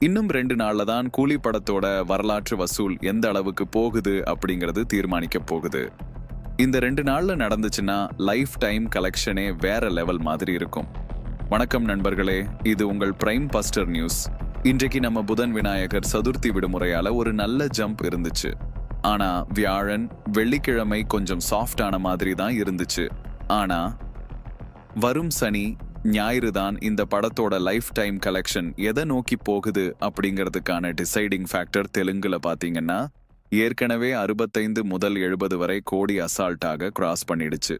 இன்னும் 2 நாள்ல தான் கூலி படத்தோட வரலாற்று வசூல் எந்த அளவுக்கு போகுது அப்படிங்கிறது தீர்மானிக்க போகுது. இந்த 2 நாள்ல நடந்துச்சுன்னா லைஃப் டைம் கலெக்ஷனே வேற லெவல் மாதிரி இருக்கும். வணக்கம் நண்பர்களே, இது உங்கள் பிரைம் பஸ்டர் நியூஸ். இன்றைக்கு நம்ம புதன் விநாயகர் சதுர்த்தி விடுமுறையால ஒரு நல்ல ஜம்ப் இருந்துச்சு. ஆனா வியாழன் வெள்ளிக்கிழமை கொஞ்சம் சாஃப்டான மாதிரி தான் இருந்துச்சு. ஆனா வரும் சனி ஞாயிறு தான் இந்த படத்தோட லைஃப் டைம் கலெக்ஷன் எதை நோக்கி போகுது அப்படிங்கிறதுக்கான டிசைடிங் ஃபேக்டர். தெலுங்குல பாத்தீங்கன்னா ஏற்கனவே 65 முதல் 70 வரை கோடி அசால்ட்டாக கிராஸ் பண்ணிடுச்சு.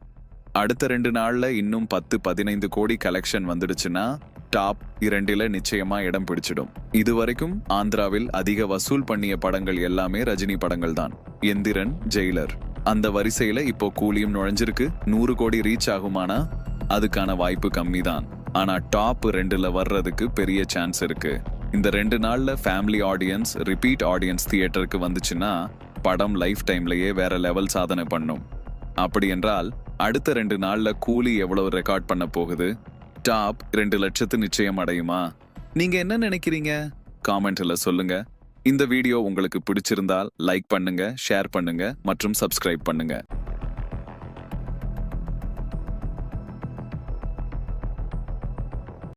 அடுத்த 2 நாள்ல இன்னும் 10-15 கோடி கலெக்ஷன் வந்துடுச்சுன்னா டாப் 2ல நிச்சயமா இடம் பிடிச்சிடும். இதுவரைக்கும் ஆந்திராவில் அதிக வசூல் பண்ணிய படங்கள் எல்லாமே ரஜினி படங்கள் தான். எந்திரன், ஜெயிலர், அந்த வரிசையில இப்போ கூலியும் நுழைஞ்சிருக்கு. 100 கோடி ரீச் ஆகுமானா அதுக்கான வாய்ப்பு கம்மி தான். ஆனா டாப் 2ல வர்றதுக்கு பெரிய சான்ஸ் இருக்கு. இந்த 2 நாள்ல ஃபேமிலி ஆடியன்ஸ், ரிப்பீட் ஆடியன்ஸ் தியேட்டருக்கு வந்துச்சுன்னா படம் லைஃப் டைம்லயே வேற லெவல் சாதனை பண்ணும். அப்படி என்றால் அடுத்த 2 நாள்ல கூலி எவ்வளவு ரெக்கார்ட் பண்ண போகுது? டாப் 2 லட்சத்து நிச்சயம் அடையுமா? நீங்க என்ன நினைக்கிறீங்க? காமெண்ட்ல சொல்லுங்க. இந்த வீடியோ உங்களுக்கு பிடிச்சிருந்தால் லைக் பண்ணுங்க, ஷேர் பண்ணுங்க மற்றும் சப்ஸ்கிரைப் பண்ணுங்க.